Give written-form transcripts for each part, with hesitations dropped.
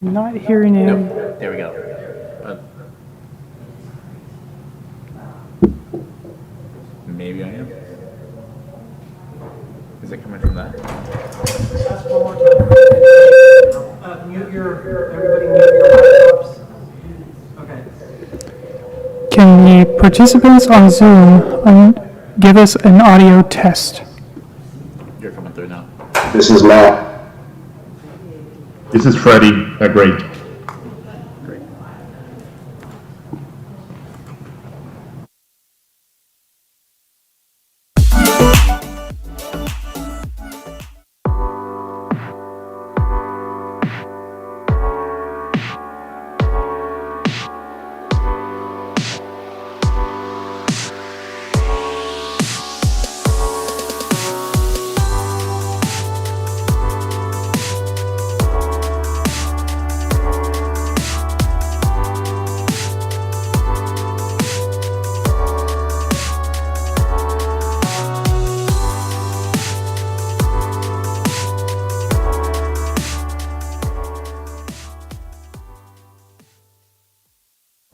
Not hearing you. Nope. There we go. Maybe I am. Is it coming from that? Ask one more time. Everybody mute your laptops. Okay. Can the participants on Zoom give us an audio test? You're coming through now. This is Matt. This is Freddie. Great. Great.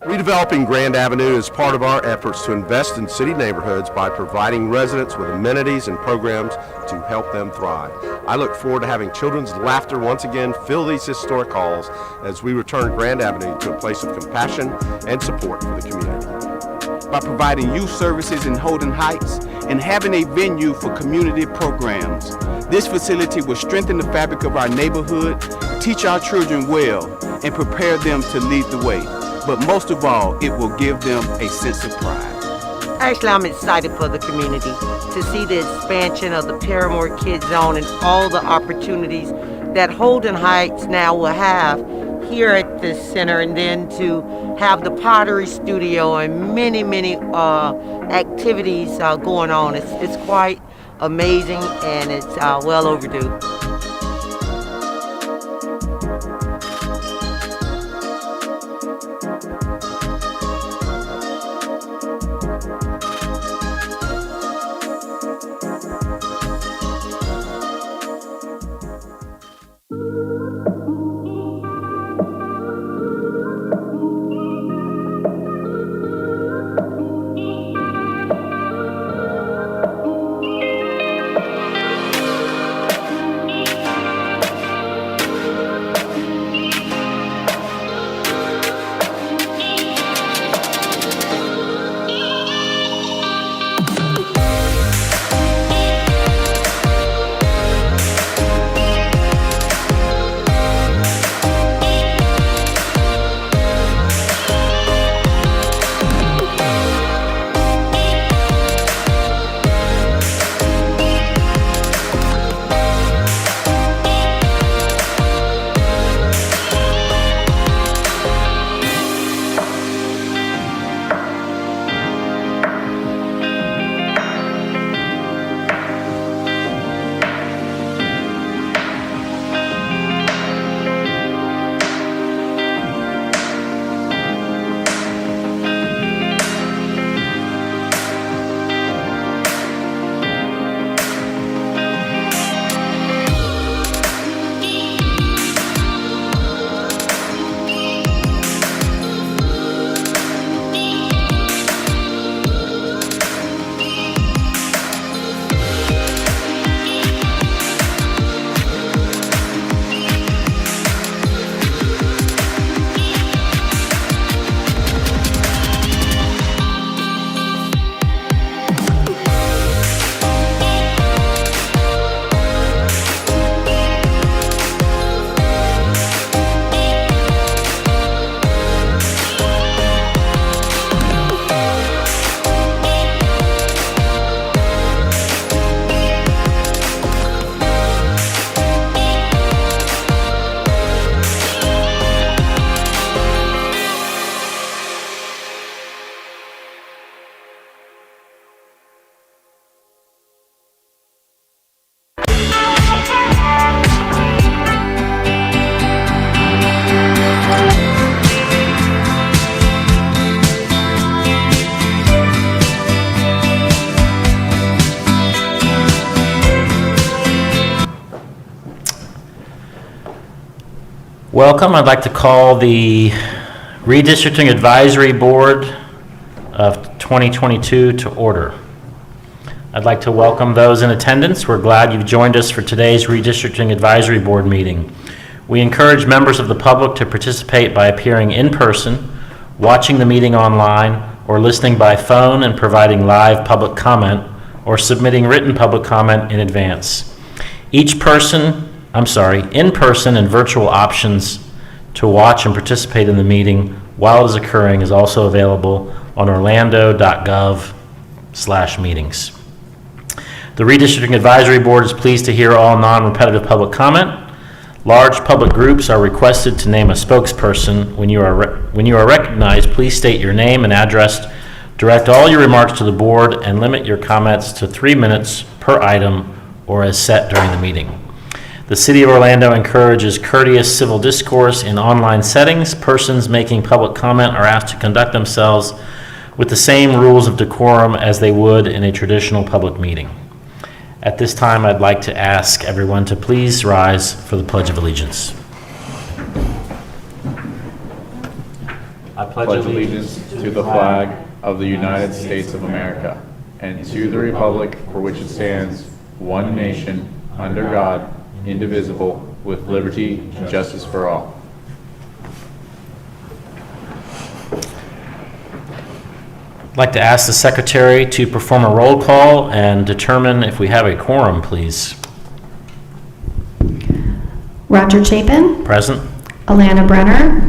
Redeveloping Grand Avenue is part of our efforts to invest in city neighborhoods by providing residents with amenities and programs to help them thrive. I look forward to having children's laughter once again fill these historic halls as we return Grand Avenue to a place of compassion and support for the community. By providing youth services in Holden Heights and having a venue for community programs. This facility will strengthen the fabric of our neighborhood, teach our children well, and prepare them to lead the way. But most of all, it will give them a sense of pride. Actually, I'm excited for the community to see the expansion of the Paramore Kids Zone and all the opportunities that Holden Heights now will have here at this center, and then to have the pottery studio and many activities going on. It's quite amazing, and it's well overdue. Welcome. I'd like to call the Redistricting Advisory Board of 2022 to order. I'd like to welcome those in attendance. We're glad you've joined us for today's Redistricting Advisory Board meeting. We encourage members of the public to participate by appearing in person, watching the meeting online, or listening by phone and providing live public comment or submitting written public comment in advance. In-person and virtual options to watch and participate in the meeting while it is occurring is also available on orlando.gov/meetings. The Redistricting Advisory Board is pleased to hear all non-repetitive public comment. Large public groups are requested to name a spokesperson. When you are recognized, please state your name and address, direct all your remarks to the board, and limit your comments to 3 minutes per item or as set during the meeting. The City of Orlando encourages courteous civil discourse in online settings. Persons making public comment are asked to conduct themselves with the same rules of decorum as they would in a traditional public meeting. At this time, I'd like to ask everyone to please rise for the Pledge of Allegiance. I Pledge allegiance to the flag of the United States of America and to the republic for which it stands, one nation, under God, indivisible, with liberty and justice for all. I'd like to ask the Secretary to perform a roll call and determine if we have a quorum, please. Roger Chapin, Present? Alana Brenner,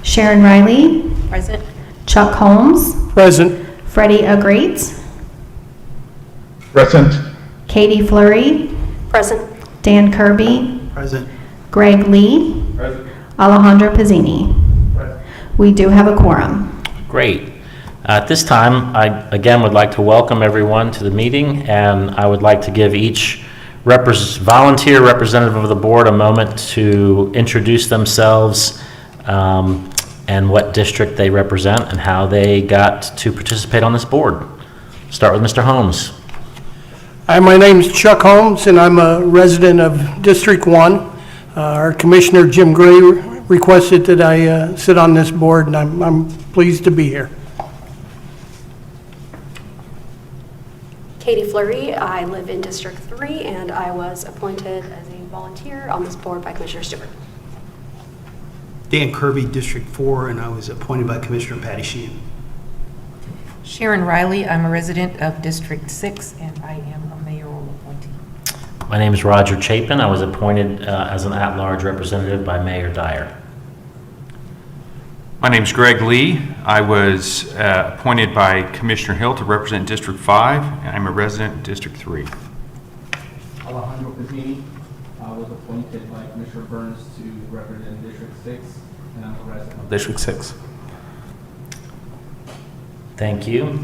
Sharon Riley, Present. Chuck Holmes, Present. Freddie O'Great, Present. Katie Fleury, Present. Dan Kirby, Present. Greg Lee, Alejandro Pizzini. We do have a quorum. Great. At this time, I again would like to welcome everyone to the meeting, and I would like to give each volunteer representative of the board a moment to introduce themselves and what district they represent and how they got to participate on this board. Start with Mr. Holmes. Hi, my name is Chuck Holmes, and I'm a resident of District 1. Our Commissioner, Jim Gray, requested that I sit on this board, and I'm pleased to be here. Katie Fleury, I live in District 3, and I was appointed as a volunteer on this board by Commissioner Stewart. Dan Kirby, District 4, and I was appointed by Commissioner Patty Sheehan. Sharon Riley, I'm a resident of District 6, and I am a mayoral appointee. My name is Roger Chapin. I was appointed as an at-large representative by Mayor Dyer. My name is Greg Lee. I was appointed by Commissioner Hill to represent District 5, and I'm a resident of District 3. Alejandro Pizzini, I was appointed by Commissioner Burns to represent District 6, and I'm a resident of District 6. Thank you.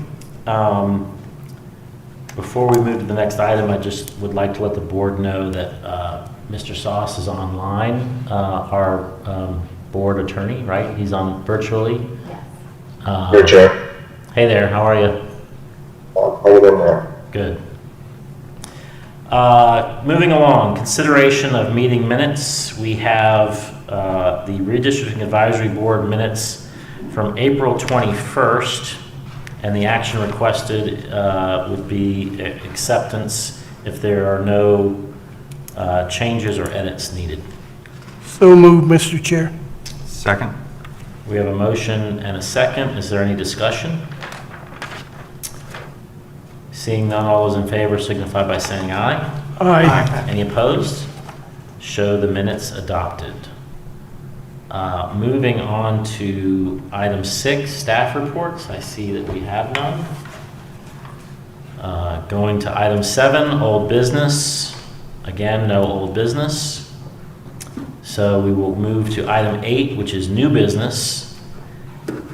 Before we move to the next item, I just would like to let the board know that Mr. Sauce is online, our board attorney, right? He's on virtually. Yes. Here, Chair. Hey there, how are you? How are you doing there? Good. Moving along, consideration of meeting minutes. We have the Redistricting Advisory Board minutes from April 21st, and the action requested would be acceptance if there are no changes or edits needed. So moved, Mr. Chair. Second. We have a motion and a second. Is there any discussion? Seeing none, all those in favor signify by saying aye. Aye. Any opposed? Show the minutes adopted. Moving on to item 6, staff reports. I see that we have none. Going to item 7, old business. Again, no old business. So we will move to item 8, which is new business.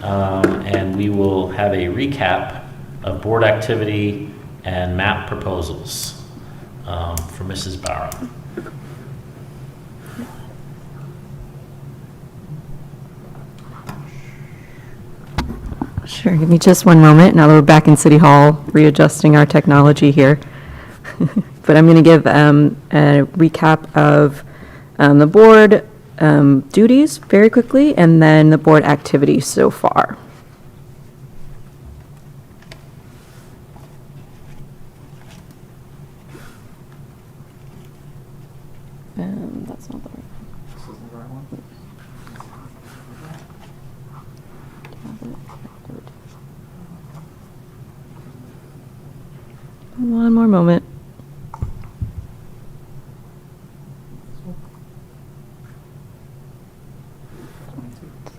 And we will have a recap of board activity and map proposals for Mrs. Barrow. Sure, give me just one moment. Now that we're back in City Hall, readjusting our technology here. But I'm going to give a recap of the board duties very quickly, and then the board activities so far. That's not the right. This isn't the right one. One more moment.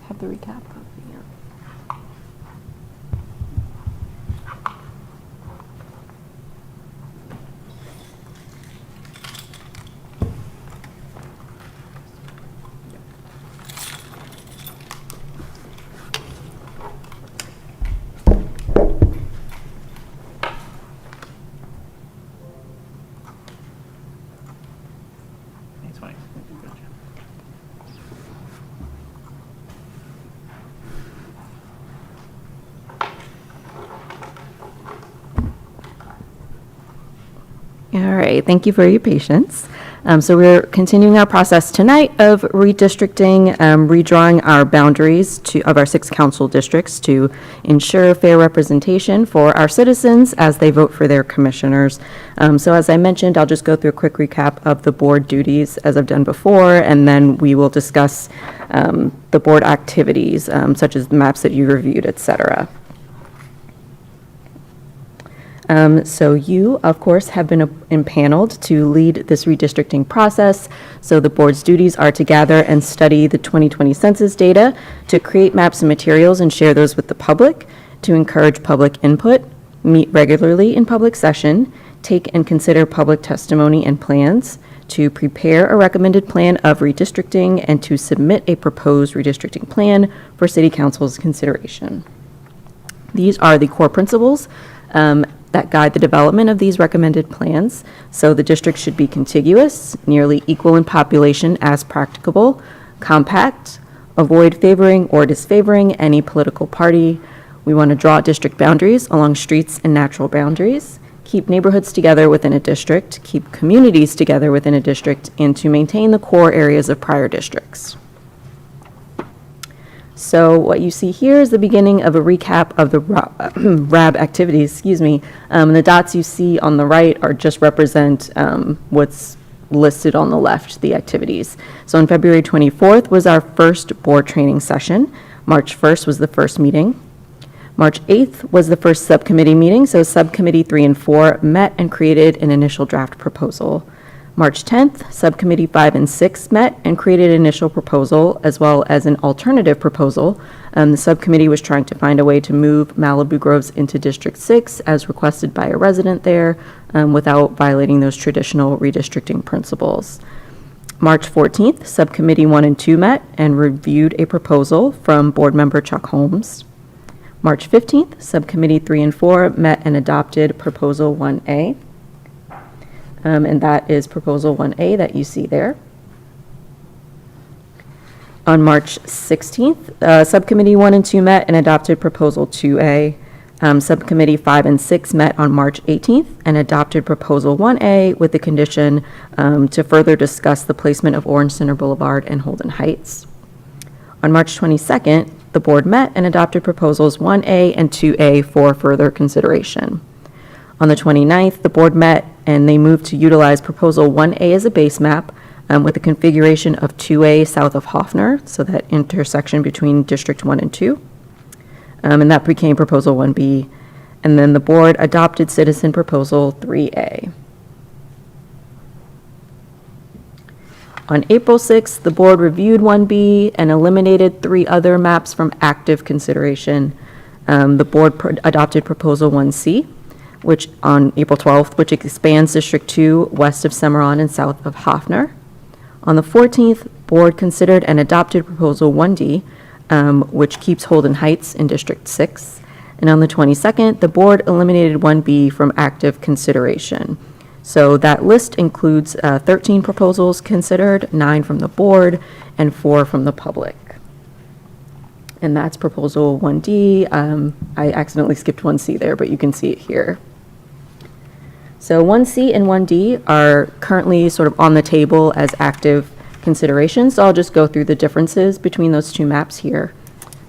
Have the recap. All right, thank you for your patience. So we're continuing our process tonight of redistricting, redrawing our boundaries of our 6 council districts to ensure fair representation for our citizens as they vote for their commissioners. So as I mentioned, I'll just go through a quick recap of the board duties as I've done before, and then we will discuss the board activities, such as the maps that you reviewed, et cetera. So you, of course, have been impaneled to lead this redistricting process. So the board's duties are to gather and study the 2020 census data, to create maps and materials and share those with the public, to encourage public input, meet regularly in public session, take and consider public testimony and plans, to prepare a recommended plan of redistricting, and to submit a proposed redistricting plan for City Council's consideration. These are the core principles that guide the development of these recommended plans. So the district should be contiguous, nearly equal in population as practicable, compact, avoid favoring or disfavoring any political party. We want to draw district boundaries along streets and natural boundaries, keep neighborhoods together within a district, keep communities together within a district, and to maintain the core areas of prior districts. So what you see here is the beginning of a recap of the RAB activities, the dots you see on the right are just represent what's listed on the left, the activities. So on February 24th was our first board training session. March 1st was the first meeting. March 8th was the first subcommittee meeting. So subcommittee 3 and 4 met and created an initial draft proposal. March 10th, Subcommittee 5 and 6 met and created an initial proposal as well as an alternative proposal. The subcommittee was trying to find a way to move Malibu Groves into District 6 as requested by a resident there without violating those traditional redistricting principles. March 14th, Subcommittee 1 and 2 met and reviewed a proposal from Board Member Chuck Holmes. March 15th, Subcommittee 3 and 4 met and adopted Proposal 1A. And that is Proposal 1A that you see there. On March 16th, Subcommittee 1 and 2 met and adopted Proposal 2A. Subcommittee 5 and 6 met on March 18th and adopted Proposal 1A with the condition to further discuss the placement of Orange Center Boulevard and Holden Heights. On March 22nd, the board met and adopted Proposals 1A and 2A for further consideration. On the 29th, the board met and they moved to utilize Proposal 1A as a base map with a configuration of 2A south of Hoffner, so that intersection between District 1 and 2. And that became Proposal 1B. And then the board adopted Citizen Proposal 3A. On April 6th, the board reviewed 1B and eliminated 3 other maps from active consideration. The board adopted Proposal 1C, which on April 12th, which expands District 2 west of Cimarron and south of Hoffner. On the 14th, board considered and adopted Proposal 1D, which keeps Holden Heights in District 6. And on the 22nd, the board eliminated 1B from active consideration. So that list includes 13 proposals considered, 9 from the board, and 4 from the public. And that's Proposal 1D. I accidentally skipped 1C there, but you can see it here. So 1C and 1D are currently sort of on the table as active considerations. So I'll just go through the differences between those two maps here.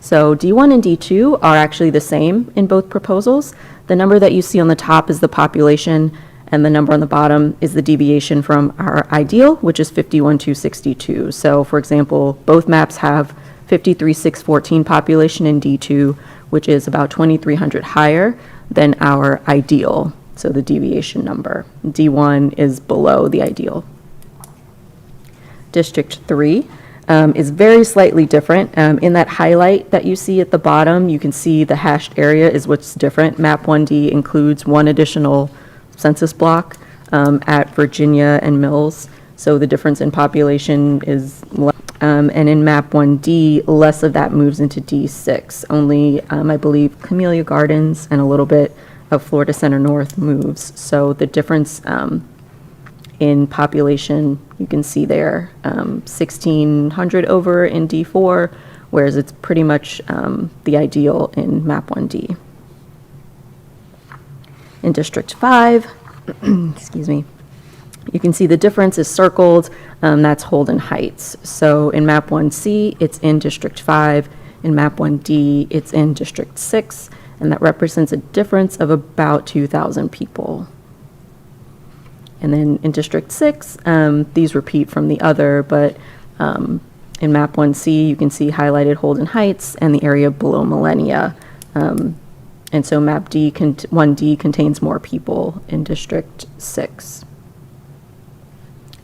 So D1 and D2 are actually the same in both proposals. The number that you see on the top is the population, and the number on the bottom is the deviation from our ideal, which is 51,262. So for example, both maps have 53,614 population in D2, which is about 2,300 higher than our ideal, so the deviation number. D1 is below the ideal. District 3 is very slightly different. In that highlight that you see at the bottom, you can see the hashed area is what's different. Map 1D includes one additional census block at Virginia and Mills, so the difference in population is less. And in map 1D, less of that moves into D6. Only, I believe, Camellia Gardens and a little bit of Florida Center North moves. So the difference in population, you can see there, 1,600 over in D4, whereas it's pretty much the ideal in map 1D. In District 5, excuse me, you can see the difference is circled. That's Holden Heights. So in map 1C, it's in District 5. In map 1D, it's in District 6. And that represents a difference of about 2,000 people. And then in District 6, these repeat from the other, but in map 1C, you can see highlighted Holden Heights and the area below Millennia. And so map 1D contains more people in District 6.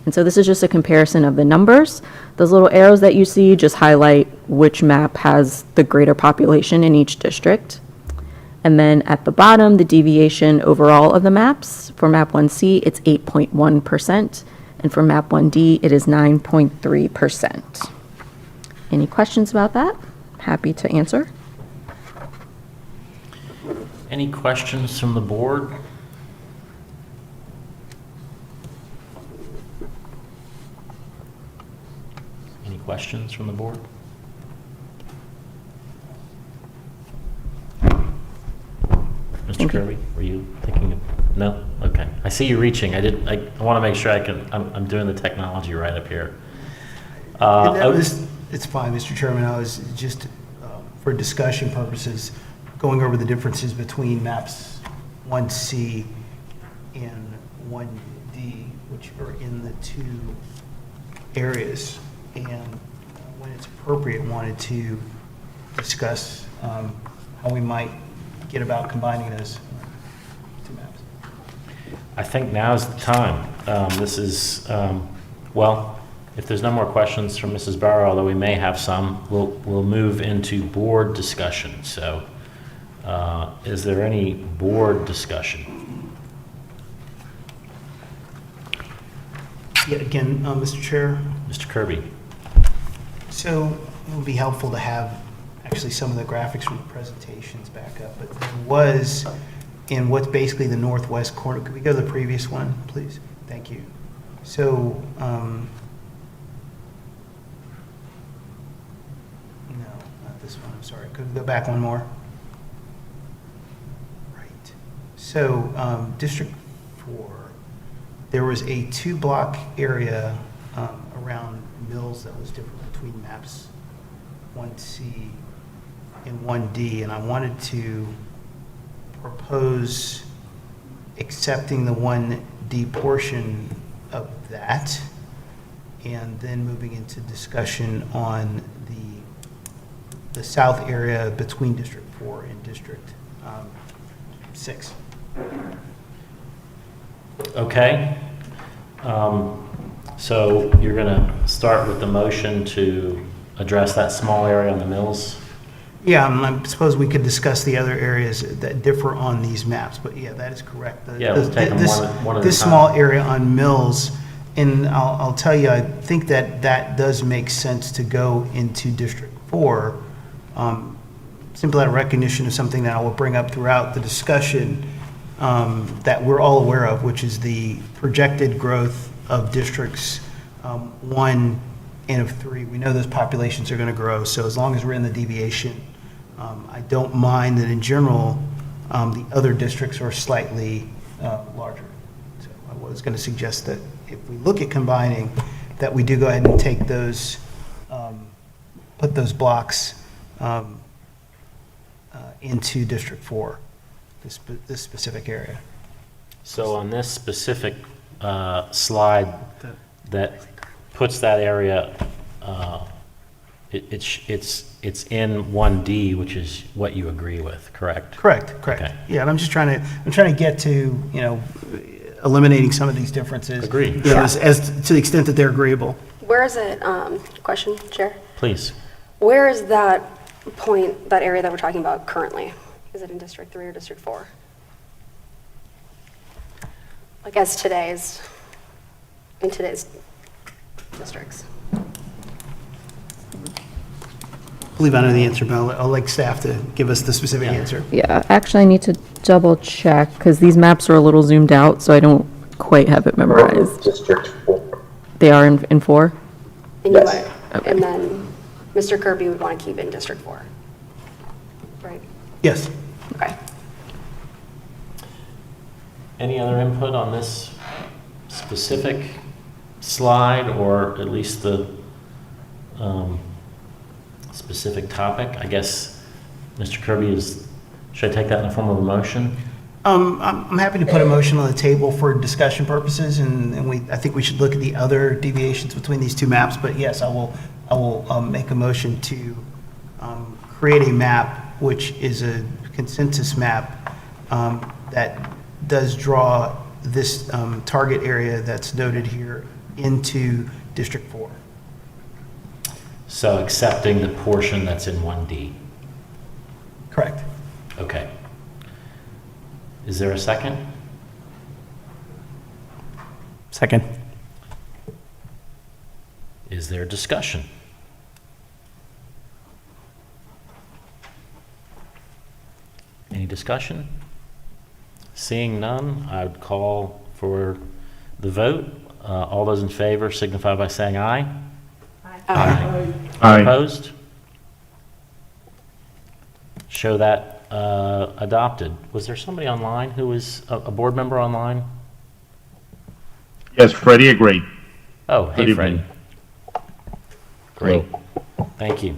And so this is just a comparison of the numbers. Those little arrows that you see just highlight which map has the greater population in each district. And then at the bottom, the deviation overall of the maps. For map 1C, it's 8.1%. And for map 1D, it is 9.3%. Any questions about that? Happy to answer. Any questions from the board? Any questions from the board? Mr. Kirby, were you thinking of, no? Okay. I see you reaching. I want to make sure I'm doing the technology right up here. It's fine, Mr. Chairman. I was just, for discussion purposes, going over the differences between maps 1C and 1D, which are in the two areas. And when it's appropriate, wanted to discuss how we might get about combining those two maps. I think now is the time. This is, well, if there's no more questions from Mrs. Barrow, although we may have some, we'll move into board discussion. So is there any board discussion? Yeah, again, Mr. Chair. Mr. Kirby. So it would be helpful to have actually some of the graphics from the presentations back up, but there was in what's basically the northwest corner. Could we go to the previous one, please? Thank you. So, no, not this one, I'm sorry. Could we go back one more? Right. So, District 4, there was a 2-block area around Mills that was different between maps 1C and 1D, and I wanted to propose accepting the 1D portion of that and then moving into discussion on the south area between District 4 and District 6. Okay. So you're going to start with the motion to address that small area on the Mills? Yeah, I suppose we could discuss the other areas that differ on these maps, but yeah, that is correct. We'll take them one at a time. This small area on Mills, and I'll tell you, I think that does make sense to go into District 4, simply out of recognition of something that I will bring up throughout the discussion that we're all aware of, which is the projected growth of districts 1 and of 3. We know those populations are going to grow, so as long as we're in the deviation, I don't mind that in general the other districts are slightly larger. So I was going to suggest that if we look at combining, that we do go ahead and take those, put those blocks into District 4, this specific area. So on this specific slide that puts that area, it's in 1D, which is what you agree with, correct? Correct. Okay. Yeah, and I'm trying to get to, eliminating some of these differences. Agreed. As to the extent that they're agreeable. Where is it, question, Chair? Please. Where is that point, that area that we're talking about currently? Is it in District 3 or District 4? Like as in today's districts? I believe I know the answer, but I'll like staff to give us the specific answer. Yeah, actually, I need to double check, because these maps are a little zoomed out, so I don't quite have it memorized. District 4. They are in 4? And you would, and then Mr. Kirby would want to keep it in District 4, right? Yes. Okay. Any other input on this specific slide, or at least the specific topic? I guess, Mr. Kirby, should I take that in the form of a motion? I'm happy to put a motion on the table for discussion purposes, and I think we should look at the other deviations between these two maps, but yes, I will make a motion to create a map, which is a consensus map that does draw this target area that's noted here into District 4. So accepting the portion that's in 1D? Correct. Okay. Is there a second? Second. Is there discussion? Any discussion? Seeing none, I would call for the vote. All those in favor signify by saying aye. Aye. Aye. Opposed? Show that adopted. Was there somebody online who was a board member online? Yes, Freddie agreed. Oh, hey, Good Freddie. evening. Great. Thank you.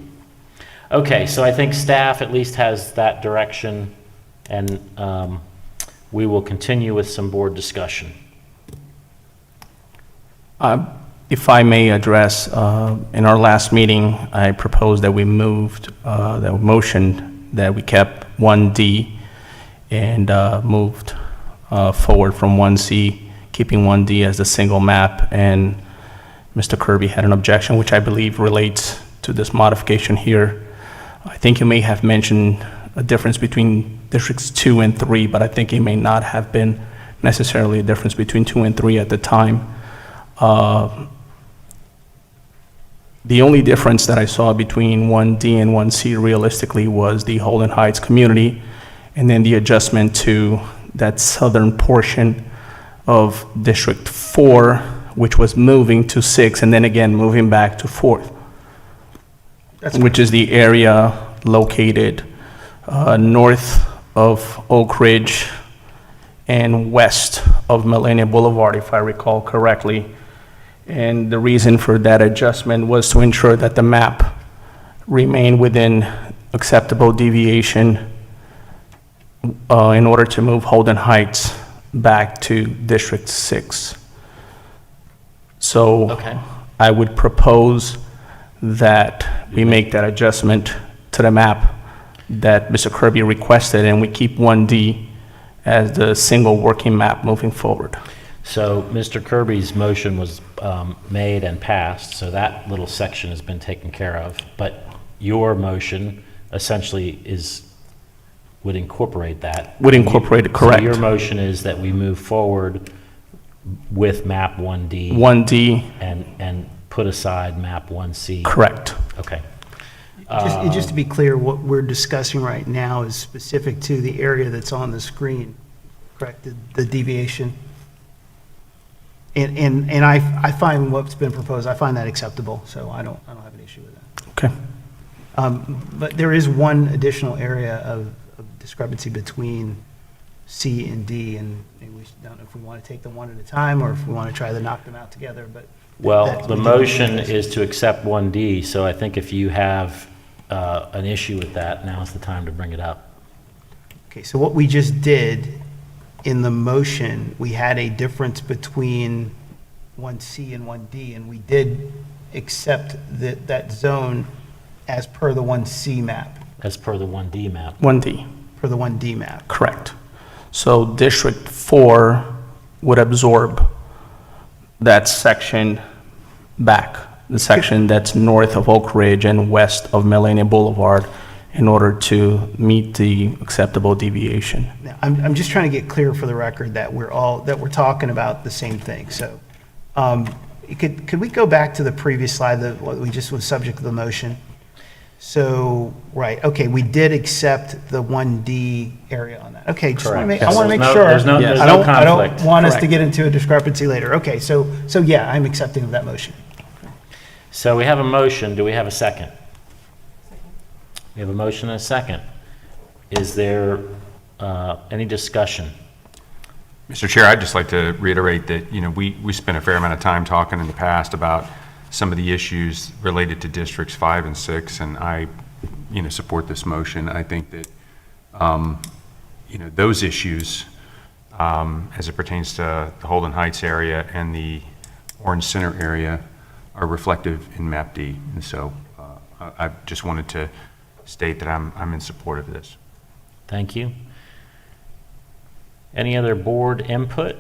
Okay, so I think staff at least has that direction, and we will continue with some board discussion. If I may address, in our last meeting, I proposed that we moved, that motion that we kept 1D and moved forward from 1C, keeping 1D as the single map, and Mr. Kirby had an objection, which I believe relates to this modification here. I think you may have mentioned a difference between districts 2 and 3, but I think it may not have been necessarily a difference between 2 and 3 at the time. The only difference that I saw between 1D and 1C realistically was the Holden Heights community, and then the adjustment to that southern portion of District 4, which was moving to 6, and then again moving back to 4th, which is the area located north of Oak Ridge and west of Millennia Boulevard, if I recall correctly. And the reason for that adjustment was to ensure that the map remained within acceptable deviation in order to move Holden Heights back to District 6. So Okay. I would propose that we make that adjustment to the map that Mr. Kirby requested, and we keep 1D as the single working map moving forward. So Mr. Kirby's motion was made and passed, so that little section has been taken care of. But your motion essentially would incorporate that. Would incorporate it, correct. So your motion is that we move forward with map 1D. 1D. And put aside map 1C. Correct. Okay. Just to be clear, what we're discussing right now is specific to the area that's on the screen, correct? The deviation. And I find what's been proposed, I find that acceptable, so I don't have an issue with that. Okay. But there is one additional area of discrepancy between C and D, and maybe we don't know if we want to take them one at a time or if we want to try to knock them out together, but Well, the motion is to accept 1D, so I think if you have an issue with that, now's the time to bring it up. Okay, so what we just did in the motion, we had a difference between 1C and 1D, and we did accept that zone as per the 1C map, As per the 1D map. 1D, per the 1D map. correct. So District 4 would absorb that section back, the section that's north of Oak Ridge and west of Millenia Boulevard, in order to meet the acceptable deviation. Now, I'm just trying to get clear for the record that we're talking about the same thing. So, could we go back to the previous slide, what we just was subject to the motion? So, right, okay, we did accept the 1D area on that. Okay, just want to make, I want to make sure. There's no I don't conflict. want us to Correct. get into a discrepancy later. Okay, so yeah, I'm accepting of that motion. So we have a motion. Do we have a second? We have a motion and a second. Is there any discussion? Mr. Chair, I'd just like to reiterate that, we spent a fair amount of time talking in the past about some of the issues related to districts 5 and 6, and I, support this motion. I think that, those issues, as it pertains to the Holden Heights area and the Orange Center area, are reflective in Map D. And so I just wanted to state that I'm in support of this. Thank you. Any other board input?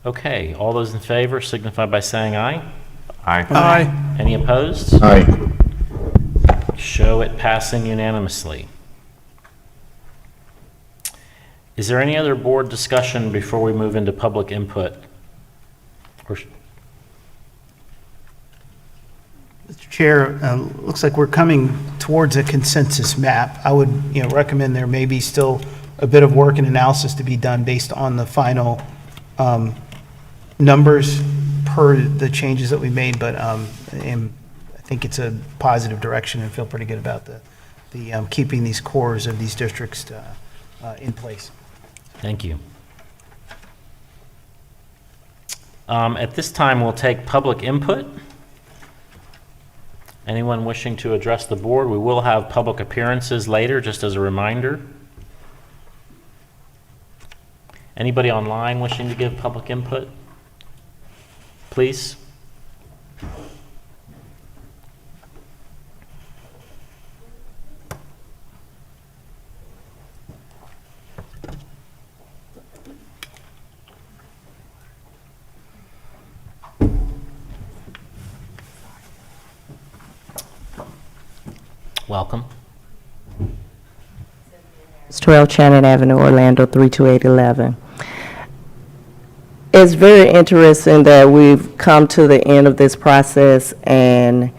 Okay, all those in favor signify by saying aye. Aye. Aye. Any opposed? Aye. Show it passing unanimously. Is there any other board discussion before we move into public input? Mr. Chair, looks like we're coming towards a consensus map. I would, recommend there may be still a bit of work and analysis to be done based on the final numbers per the changes that we made, but I think it's a positive direction and feel pretty good about the keeping these cores of these districts in place. Thank you. At this time, we'll take public input. Anyone wishing to address the board? We will have public appearances later, just as a reminder. Anybody online wishing to give public input? Please. Welcome. It's 12 Shannon Avenue, Orlando, 32811. It's very interesting that we've come to the end of this process and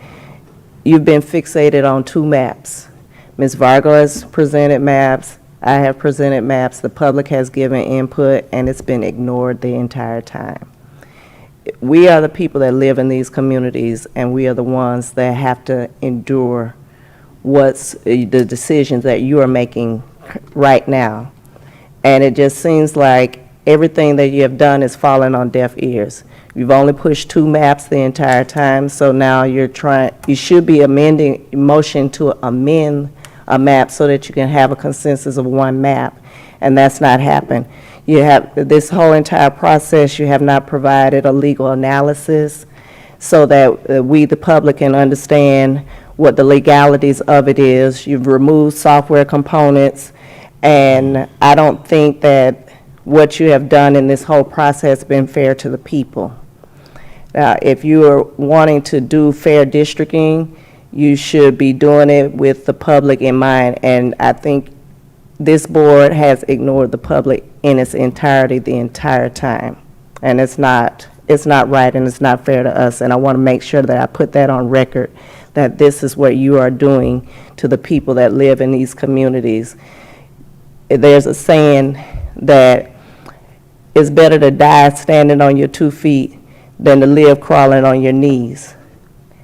you've been fixated on 2 maps. Ms. Vargo has presented maps, I have presented maps, the public has given input, and it's been ignored the entire time. We are the people that live in these communities, and we are the ones that have to endure what's the decisions that you are making right now. And it just seems like everything that you have done is falling on deaf ears. You've only pushed 2 maps the entire time, so now you should be amending, motion to amend a map so that you can have a consensus of 1 map, and that's not happened. You have, this whole entire process, you have not provided a legal analysis so that we, the public, can understand what the legalities of it is. You've removed software components, and I don't think that what you have done in this whole process has been fair to the people. If you are wanting to do fair districting, you should be doing it with the public in mind, and I think this board has ignored the public in its entirety the entire time, and it's not right and it's not fair to us, and I want to make sure that I put that on record, that this is what you are doing to the people that live in these communities. There's a saying that it's better to die standing on your 2 feet than to live crawling on your knees.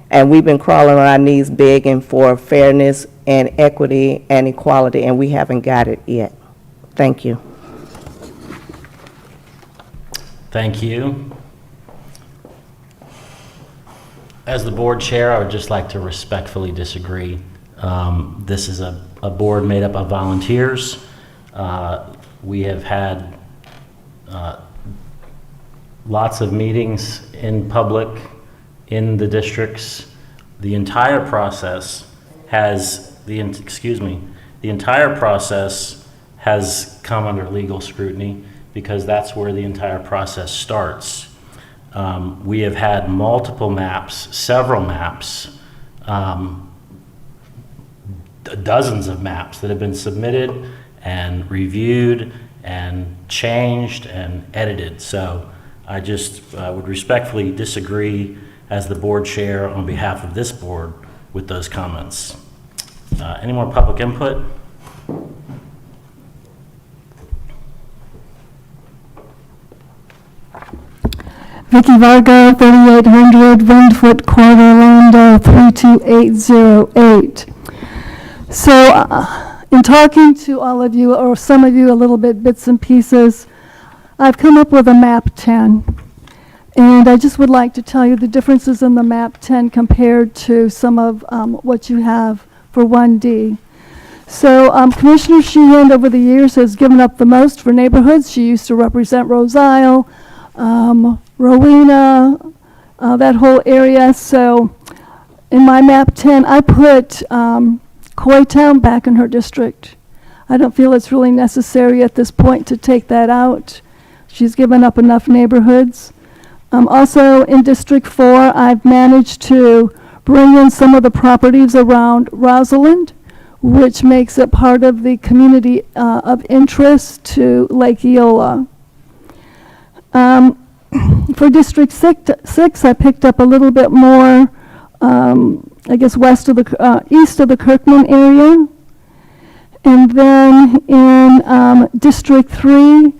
And we've been crawling on our knees begging for fairness and equity and equality, and we haven't got it yet. Thank you. Thank you. As the board chair, I would just like to respectfully disagree. This is a board made up of volunteers. We have had lots of meetings in public, in the districts. The entire process has, the entire process has come under legal scrutiny because that's where the entire process starts. We have had multiple maps, several maps, dozens of maps that have been submitted and reviewed and changed and edited. So I just would respectfully disagree as the board chair on behalf of this board with those comments. Any more public input? Vicky Vargo, 3800 Windfoot Court, Orlando, 32808. So, in talking to all of you, or some of you a little bit, bits and pieces, I've come up with a map 10. And I just would like to tell you the differences in the map 10 compared to some of what you have for 1D. So Commissioner Sheehan over the years has given up the most for neighborhoods. She used to represent Rose Isle, Rowena, that whole area. So in my map 10, I put Coy Town back in her district. I don't feel it's really necessary at this point to take that out. She's given up enough neighborhoods. Also in District 4, I've managed to bring in some of the properties around Rosalind, which makes it part of the community of interest to Lake Eola. For District 6, I picked up a little bit more, I guess east of the Kirkman area. And then in District 3,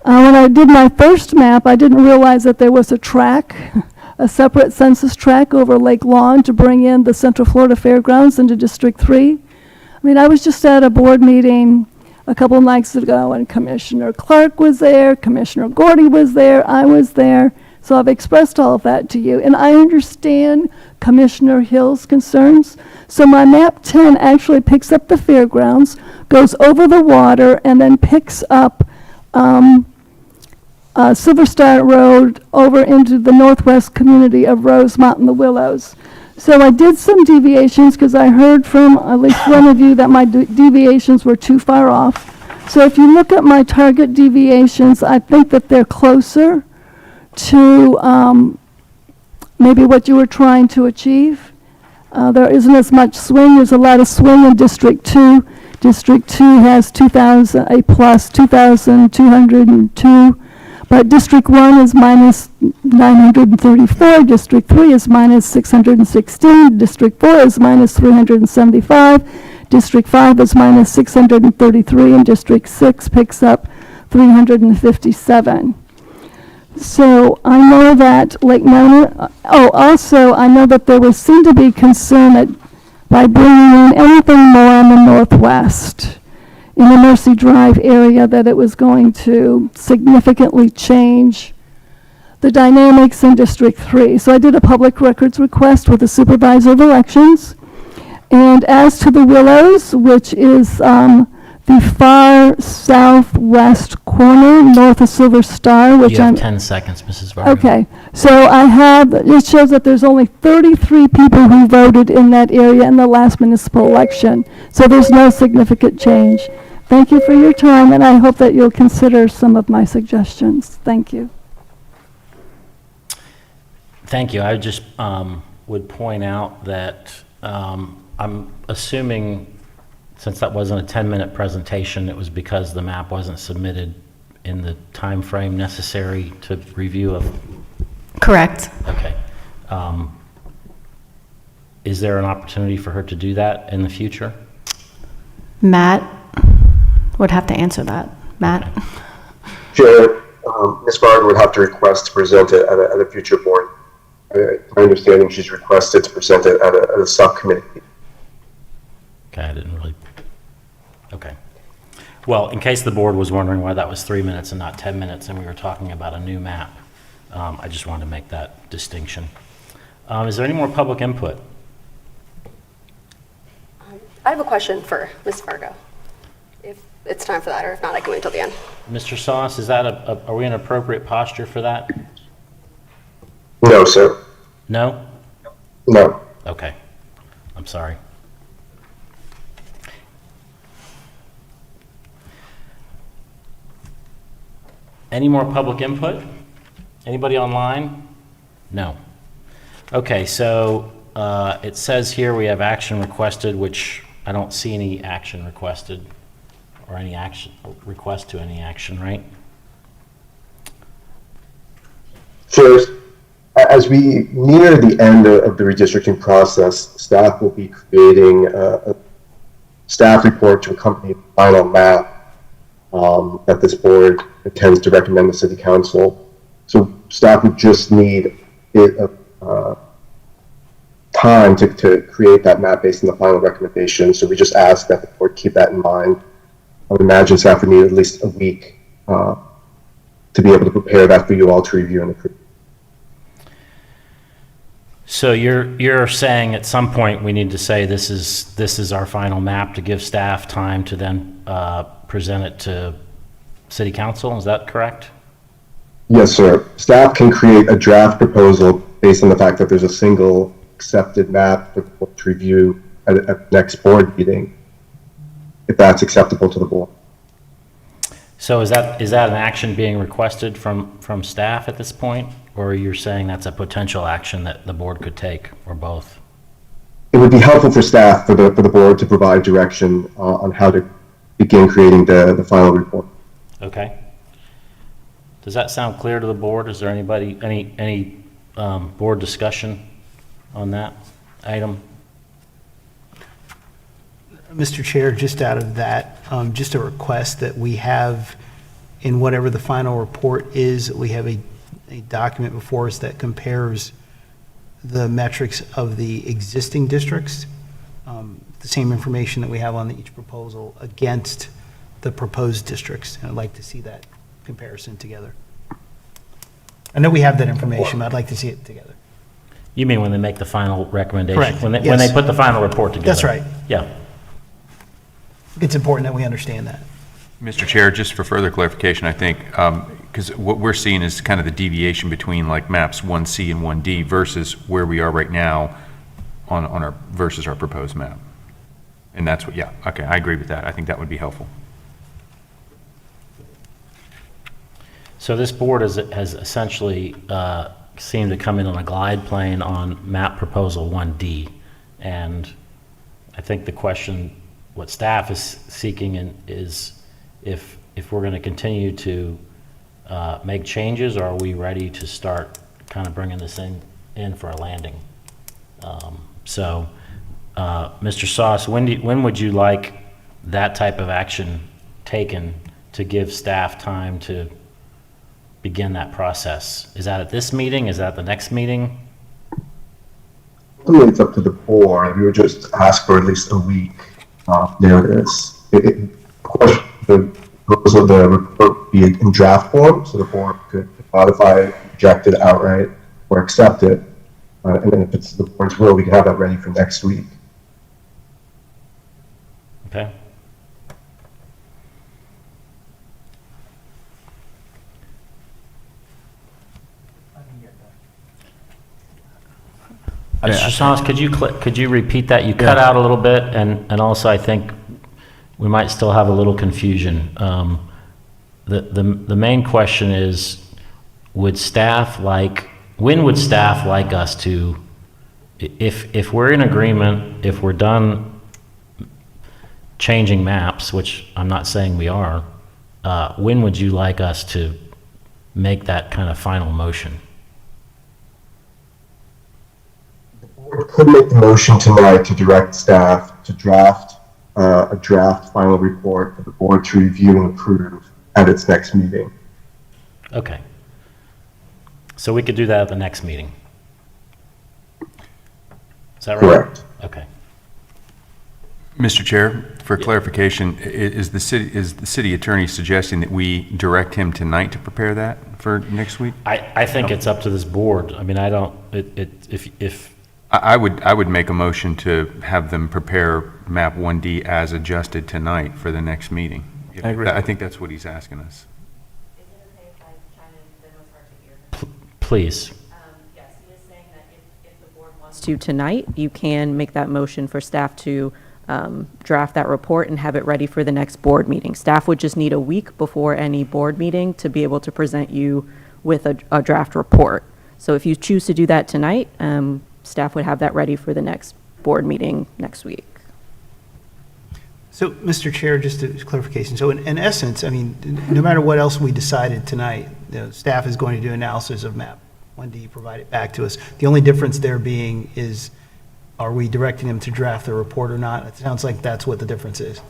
when I did my first map, I didn't realize that there was a track, a separate census tract over Lake Lawn to bring in the Central Florida Fairgrounds into District 3. I mean, I was just at a board meeting a couple of nights ago, and Commissioner Clark was there, Commissioner Gordy was there, I was there. So I've expressed all of that to you, and I understand Commissioner Hill's concerns. So my map 10 actually picks up the fairgrounds, goes over the water, and then picks up Silver Star Road over into the northwest community of Rosemont and the Willows. So I did some deviations because I heard from at least one of you that my deviations were too far off. So if you look at my target deviations, I think that they're closer to maybe what you were trying to achieve. There isn't as much swing. There's a lot of swing in District 2. District 2 has 2,202. But District 1 is minus 934, District 3 is minus 616, District 4 is minus 375, District 5 is minus 633, and District 6 picks up 357. So I know that Lake Nona, also I know that there was seemed to be concern by bringing in anything more in the northwest, in the Mercy Drive area, that it was going to significantly change the dynamics in District 3. So I did a public records request with the Supervisor of Elections. And as to the Willows, which is the far southwest corner, north of Silver Star, which You have 10 seconds, Mrs. Vargo. Okay, so it shows that there's only 33 people who voted in that area in the last municipal election. So there's no significant change. Thank you for your time, and I hope that you'll consider some of my suggestions. Thank you. Thank you. I just would point out that I'm assuming, since that wasn't a 10-minute presentation, it was because the map wasn't submitted in the time frame necessary to review of. Correct. Okay. Is there an opportunity for her to do that in the future? Matt would have to answer that. Matt? Chair, Ms. Varga would have to request to present it at a future board. My understanding, she's requested to present it at a subcommittee. Okay, I didn't really. Okay. Well, in case the board was wondering why that was 3 minutes and not 10 minutes, and we were talking about a new map, I just wanted to make that distinction. Is there any more public input? I have a question for Ms. Fargo, if it's time for that, or if not, I can wait until the end. Mr. Sauce, is that are we in appropriate posture for that? No, sir. No? No. Okay. I'm sorry. Any more public input? Anybody online? No. Okay, so it says here we have action requested, which I don't see any action requested or any action request to any action, right? Sure. As we near the end of the redistricting process, staff will be creating a staff report to accompany the final map that this board intends to recommend to City Council. So staff would just need time to create that map based on the final recommendation. So we just ask that the board keep that in mind. I would imagine staff would need at least a week to be able to prepare that for you all to review and approve. So you're saying at some point we need to say this is our final map to give staff time to then present it to City Council, is that correct? Yes, sir. Staff can create a draft proposal based on the fact that there's a single accepted map for the board to review at the next board meeting, if that's acceptable to the board. So is that an action being requested from staff at this point, or you're saying that's a potential action that the board could take, or both? It would be helpful for staff, for the board to provide direction on how to begin creating the final report. Okay. Does that sound clear to the board? Is there any board discussion on that item? Mr. Chair, just out of that, just a request that we have in whatever the final report is, we have a document before us that compares the metrics of the existing districts, the same information that we have on each proposal against the proposed districts. And I'd like to see that comparison together. I know we have that information, but I'd like to see it together. You mean when they make the final recommendation? Correct. When they Yes. put the final report together? That's right. Yeah. It's important that we understand that. Mr. Chair, just for further clarification, I think, because what we're seeing is kind of the deviation between like maps 1C and 1D versus where we are right now on our, versus our proposed map. And that's what, yeah, okay, I agree with that. I think that would be helpful. So this board has essentially seemed to come in on a glide plane on map proposal 1D. And I think the question, what staff is seeking is if we're going to continue to make changes, or are we ready to start kind of bringing this in for a landing? Mr. Sauce, when would you like that type of action taken to give staff time to begin that process? Is that at this meeting? Is that the next meeting? It's up to the board. We would just ask for at least a week notice. Of course, the report would be in draft form, so the board could modify it, reject it outright, or accept it. And then if it's the board's will, we can have that ready for next week. Okay. Mr. Sauce, could you repeat that? You cut out a little bit, and also I think we might still have a little confusion. The main question is, when would staff like us to, if we're in agreement, if we're done changing maps, which I'm not saying we are, when would you like us to make that kind of final motion? Could make the motion tonight to direct staff to draft a draft final report for the board to review and approve at its next meeting. Okay. So we could do that at the next meeting. Is that right? Correct. Okay. Mr. Chair, for clarification, is the city attorney suggesting that we direct him tonight to prepare that for next week? I think it's up to this board. I mean, I don't, if I would make a motion to have them prepare map 1D as adjusted tonight for the next meeting. I agree. I think that's what he's asking us. please. Yes, he is saying that if the board wants to tonight, you can make that motion for staff to draft that report and have it ready for the next board meeting. Staff would just need a week before any board meeting to be able to present you with a draft report. So if you choose to do that tonight, staff would have that ready for the next board meeting next week. So, Mr. Chair, just a clarification. So in essence, I mean, no matter what else we decided tonight, staff is going to do analysis of map 1D, provide it back to us. The only difference there being is, are we directing them to draft the report or not? It sounds like that's what the difference is.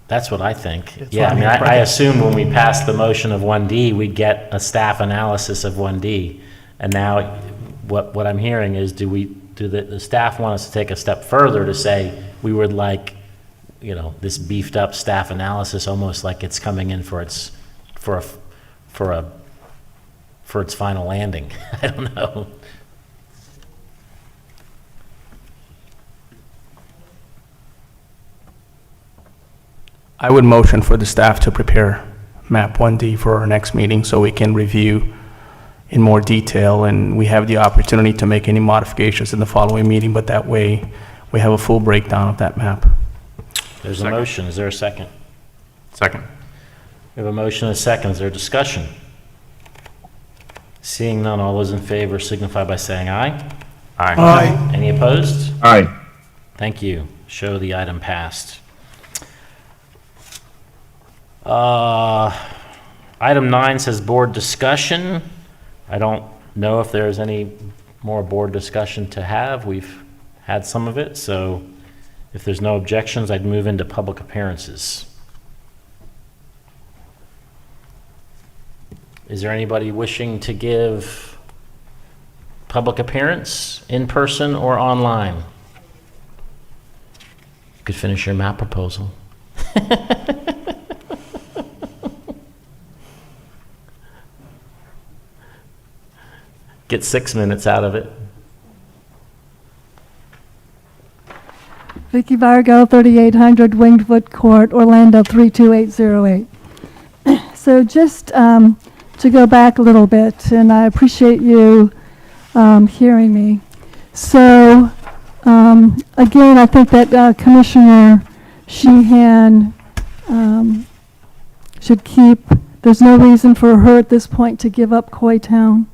That's what I think. That's Yeah, what I mean, I mean. I assumed when we passed the motion of 1D, we'd get a staff analysis of 1D. And now what I'm hearing is, do the staff want us to take a step further to say we would like, this beefed up staff analysis, almost like it's coming in for its final landing? I don't know. I would motion for the staff to prepare map 1D for our next meeting so we can review in more detail and we have the opportunity to make any modifications in the following meeting, but that way we have a full breakdown of that map. There's a motion. Is there a second? Second. We have a motion and a second. Is there discussion? Seeing none, all those in favor signify by saying aye. Aye. Aye. Any opposed? Aye. Thank you. Show the item passed. Item 9 says board discussion. I don't know if there's any more board discussion to have. We've had some of it, so if there's no objections, I'd move into public appearances. Is there anybody wishing to give public appearance, in person or online? You could finish your map proposal. Get 6 minutes out of it. Vicky Vargo, 3800 Wingfoot Court, Orlando 32808. So just to go back a little bit, and I appreciate you hearing me. So again, I think that Commissioner Sheehan should keep, there's no reason for her at this point to give up Coy Town.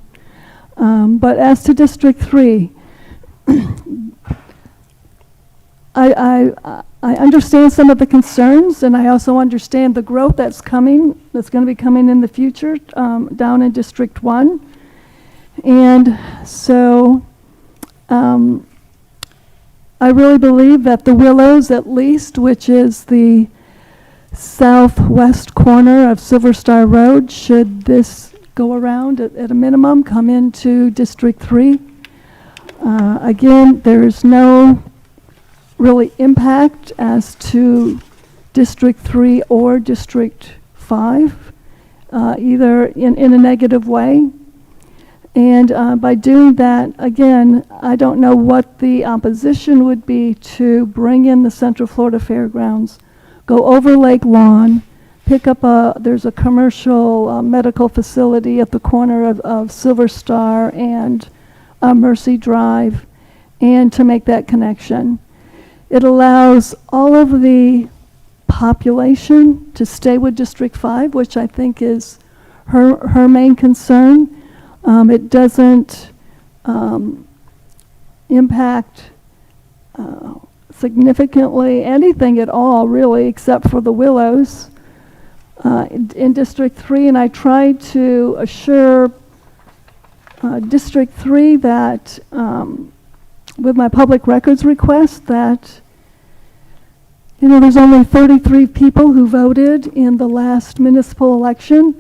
But as to District 3, I understand some of the concerns, and I also understand the growth that's going to be coming in the future down in District 1. And so I really believe that the Willows, at least, which is the southwest corner of Silver Star Road, should this go around at a minimum, come into District 3. Again, there's no really impact as to District 3 or District 5, either in a negative way. And by doing that, again, I don't know what the opposition would be to bring in the Central Florida Fairgrounds, go over Lake Lawn, pick up there's a commercial medical facility at the corner of Silver Star and Mercy Drive, and to make that connection. It allows all of the population to stay with District 5, which I think is her main concern. It doesn't impact significantly anything at all, really, except for the Willows in District 3. And I tried to assure District 3 that with my public records request that, there's only 33 people who voted in the last municipal election.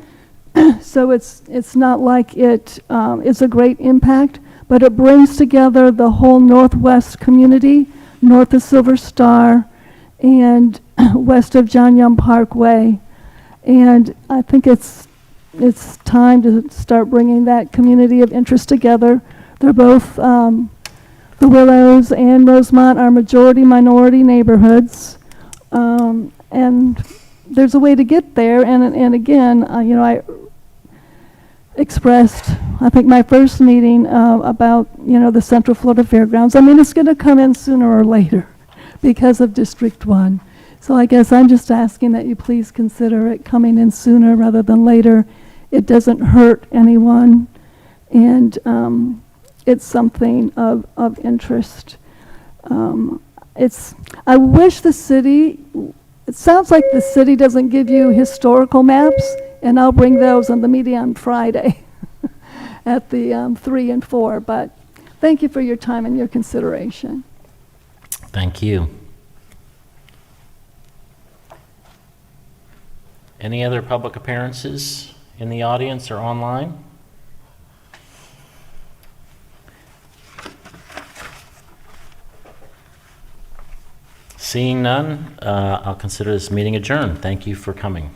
So it's not like it is a great impact, but it brings together the whole Northwest community north of Silver Star, and west of John Young Parkway. And I think it's time to start bringing that community of interest together. They're both, the Willows and Rosemont are majority-minority neighborhoods. And there's a way to get there. And again, you know, I expressed, I think, my first meeting about, you know, the Central Florida Fairgrounds. I mean, it's going to come in sooner or later because of District 1. So I guess I'm just asking that you please consider it coming in sooner rather than later. It doesn't hurt anyone, and it's something of interest. I wish the city, it sounds like the city doesn't give you historical maps, and I'll bring those on the meeting on Friday at the 3 and 4, but thank you for your time and your consideration. Thank you. Any other public appearances in the audience or online? Seeing none, I'll consider this meeting adjourned. Thank you for coming.